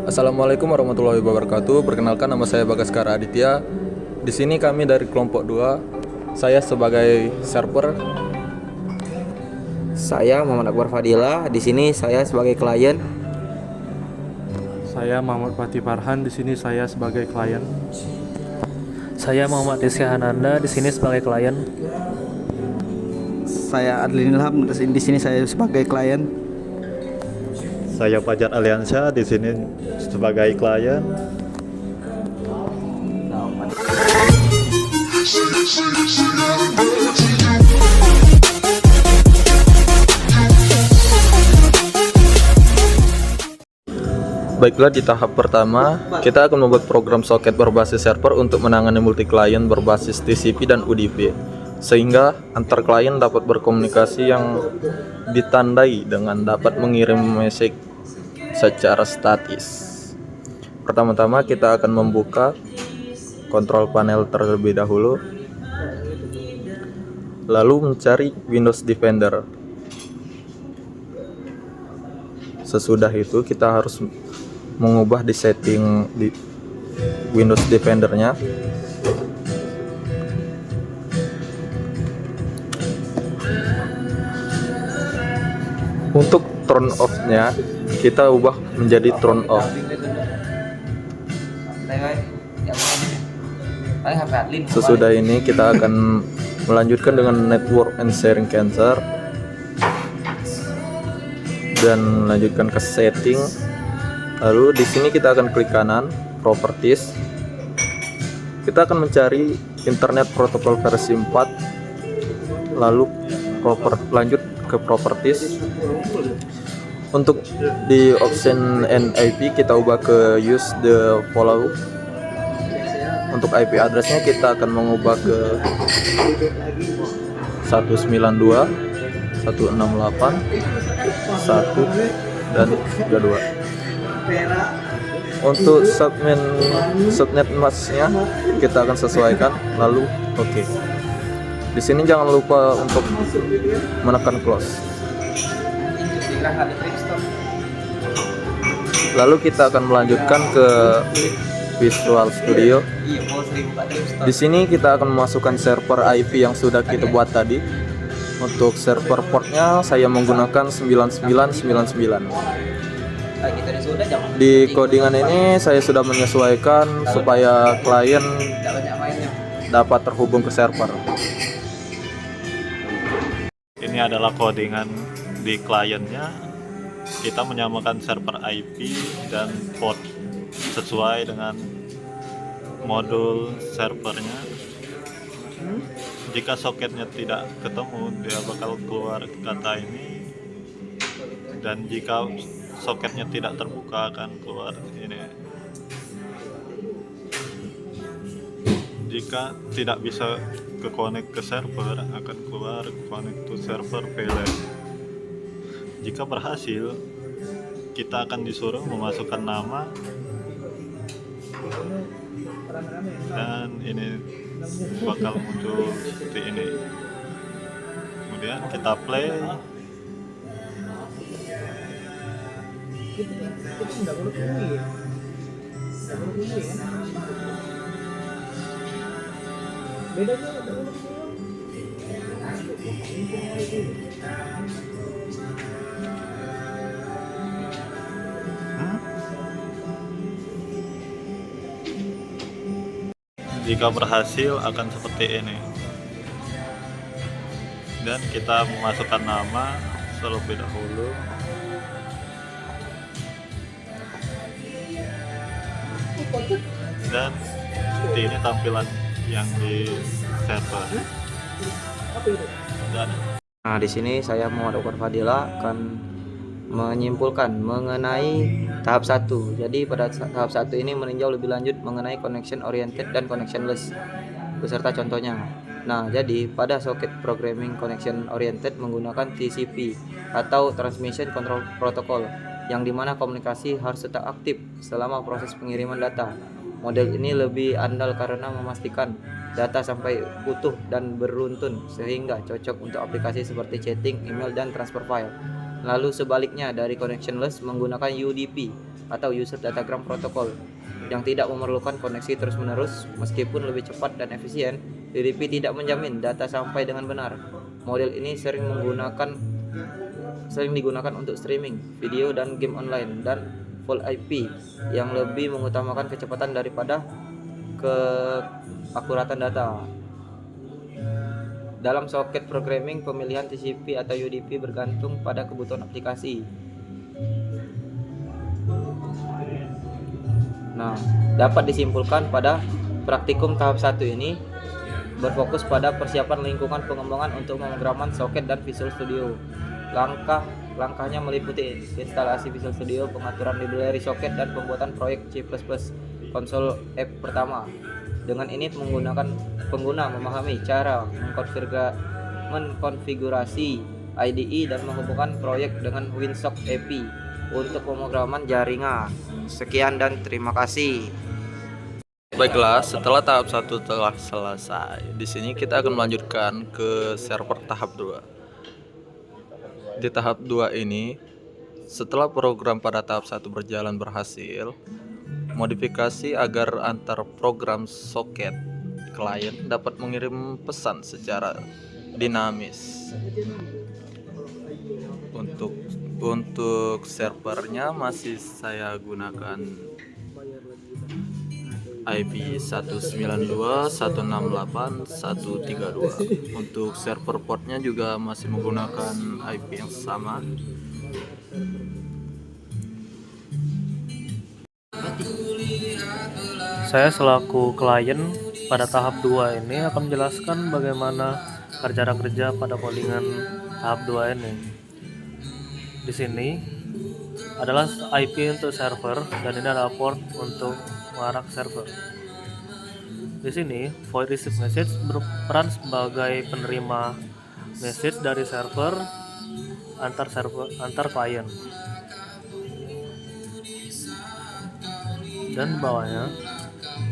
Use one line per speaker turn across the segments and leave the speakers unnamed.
Assalamualaikum warahmatullahi wabarakatuh. Perkenalkan, nama saya Bagaskara Aditya. Di sini kami dari kelompok 2. Saya sebagai server.
Saya Muhammad Akbar Fadila. Di sini saya sebagai klien.
Saya Muhammad Fatih Farhan, di sini saya sebagai klien.
Saya Muhammad Rizky Hananda, di sini sebagai klien.
Saya Adlin Ilham, di sini saya sebagai klien.
Saya Fajar Aliansyah, di sini sebagai klien.
Baiklah, di tahap pertama kita akan membuat program soket berbasis server untuk menangani multi klien berbasis TCP dan UDP, sehingga antar klien dapat berkomunikasi yang ditandai dengan dapat mengirim message secara statis. Pertama-tama kita akan membuka kontrol panel terlebih dahulu, lalu mencari Windows Defender. Sesudah itu kita harus mengubah di setting di Windows Defender-nya. Untuk turn off-nya kita ubah menjadi turn off. Sesudah ini kita akan melanjutkan dengan network and sharing cancer dan melanjutkan ke setting. Lalu di sini kita akan klik kanan properties. Kita akan mencari internet protokol versi 4. Lalu lanjut ke properties. Untuk di option NIP kita ubah ke use the follow. Untuk IP addressnya kita akan mengubah ke 192 168 1 dan 32. Untuk subnet masknya kita akan sesuaikan, lalu oke. Di sini jangan lupa untuk menekan close. Lalu kita akan melanjutkan ke Visual Studio. Di sini kita akan memasukkan server IP yang sudah kita buat tadi. Untuk server portnya saya menggunakan 9999. Di codingan ini saya sudah menyesuaikan supaya klien dapat terhubung ke server.
Ini adalah codingan di kliennya. Kita menyamakan server IP dan port sesuai dengan modul servernya. Jika soketnya tidak ketemu, dia bakal keluar kata ini, dan jika soketnya tidak terbuka akan keluar ini. Jika tidak bisa connect ke server, akan keluar connect to server failure. Jika berhasil, kita akan disuruh memasukkan nama, dan ini bakal muncul seperti ini. Kemudian kita play. Jika berhasil akan seperti ini, dan kita memasukkan nama terlebih dahulu. Dan seperti ini tampilan yang di server.
Nah, di sini saya Muhammad Akbar Fadila akan menyimpulkan mengenai tahap 1. Jadi pada tahap 1 ini meninjau lebih lanjut mengenai connection oriented dan connectionless beserta contohnya. Nah, jadi pada soket programming connection oriented menggunakan TCP atau Transmission Control Protocol, yang dimana komunikasi harus tetap aktif selama proses pengiriman data. Model ini lebih andal karena memastikan data sampai utuh dan beruntun, sehingga cocok untuk aplikasi seperti chatting, email, dan transfer file. Lalu sebaliknya dari connectionless menggunakan UDP atau User Datagram Protocol yang tidak memerlukan koneksi terus-menerus. Meskipun lebih cepat dan efisien, UDP tidak menjamin data sampai dengan benar. Model ini sering digunakan untuk streaming video dan game online dan full IP yang lebih mengutamakan kecepatan daripada keakuratan data. Dalam soket programming, pemilihan TCP atau UDP bergantung pada kebutuhan aplikasi. Nah, dapat disimpulkan pada praktikum tahap 1 ini berfokus pada persiapan lingkungan pengembangan untuk pemrograman soket dan Visual Studio. Langkahnya meliputi instalasi Visual Studio, pengaturan library soket, dan pembuatan proyek C++ konsol app pertama. Dengan ini pengguna memahami cara mengkonfigurasi IDE dan menghubungkan proyek dengan WinSock API untuk pemrograman jaringan. Sekian dan terima kasih.
Baiklah, setelah tahap 1 telah selesai, di sini kita akan melanjutkan ke server tahap 2. Di tahap 2 ini, setelah program pada tahap 1 berjalan berhasil, modifikasi agar antar program soket klien dapat mengirim pesan secara dinamis. Untuk servernya masih saya gunakan IP 192.168.132. Untuk server portnya juga masih menggunakan IP yang sama.
Saya selaku klien pada tahap 2 ini akan menjelaskan bagaimana cara kerja pada codingan tahap 2 ini. Di sini adalah IP untuk server dan ini adalah port untuk mengarah ke server. Di sini void receive message berperan sebagai penerima message dari server antar klien. Dan di bawahnya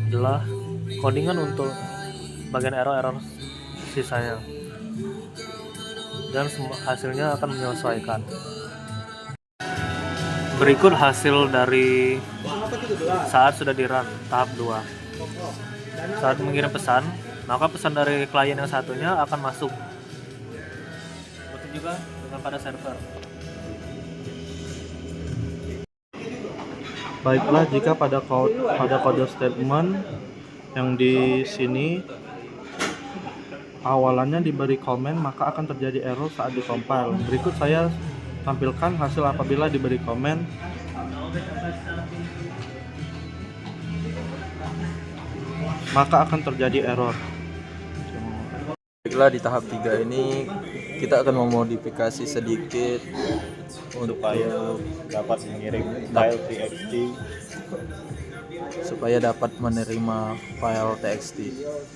adalah codingan untuk bagian error sisanya. Dan hasilnya akan menyesuaikan. Berikut hasil dari saat sudah di run tahap 2. Saat mengirim pesan, maka pesan dari klien yang satunya akan masuk. Begitu juga dengan pada server.
Baiklah, jika pada kode statement yang di sini awalannya diberi komen, maka akan terjadi error saat dikompil. Berikut saya tampilkan hasil apabila diberi komen. Maka akan terjadi error.
Baiklah, di tahap 3 ini kita akan memodifikasi sedikit
supaya dapat mengirim file TXT.
supaya dapat menerima file TXT.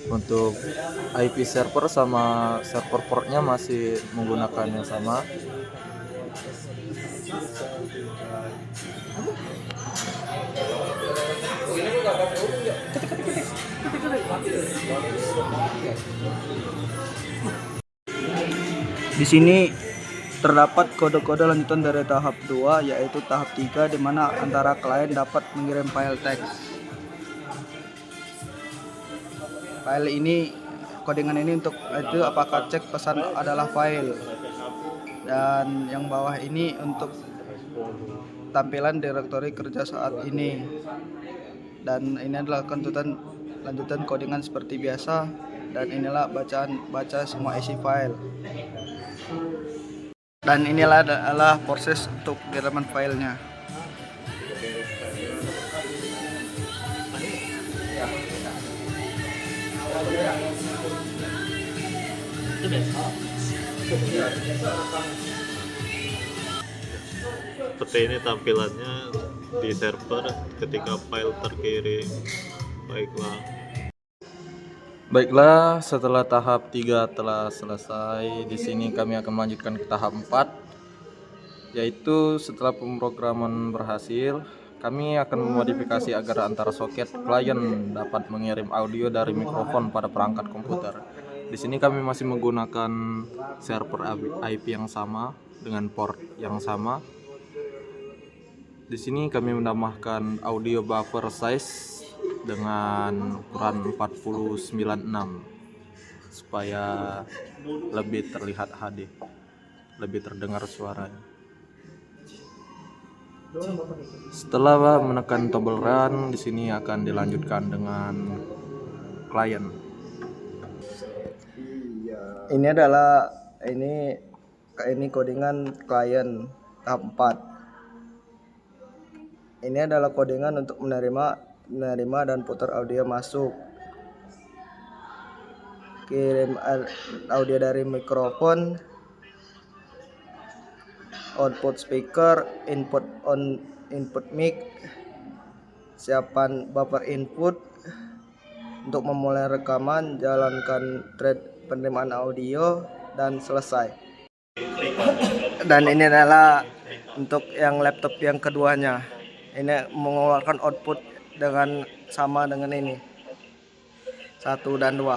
Untuk IP server sama server portnya masih menggunakan yang sama.
Di sini terdapat kode-kode lanjutan dari tahap 2, yaitu tahap 3, di mana antara klien dapat mengirim file teks. File ini, codingan ini untuk itu apakah cek pesan adalah file. Dan yang bawah ini untuk tampilan direktori kerja saat ini. Dan ini adalah lanjutan codingan seperti biasa. Dan inilah baca semua isi file. Dan inilah adalah proses untuk kiriman filenya.
Seperti ini tampilannya di server ketika file terkirim.
Baiklah, setelah tahap 3 telah selesai, di sini kami akan melanjutkan ke tahap 4, yaitu setelah pemrograman berhasil, kami akan memodifikasi agar antara soket klien dapat mengirim audio dari mikrofon pada perangkat komputer. Di sini kami masih menggunakan server IP yang sama dengan port yang sama. Di Di sini kami menambahkan audio buffer size dengan ukuran 496 supaya lebih terlihat HD, lebih terdengar suaranya. Setelah menekan tombol run, di sini akan dilanjutkan dengan klien.
Ini adalah ini codingan klien tahap 4. Ini adalah codingan untuk menerima dan putar audio masuk. Kirim audio dari mikrofon, output speaker, input mic, siapan buffer input untuk memulai rekaman, jalankan thread penerimaan audio dan selesai. Dan ini adalah untuk yang laptop yang keduanya. Ini mengeluarkan output dengan sama dengan ini, 1 dan 2.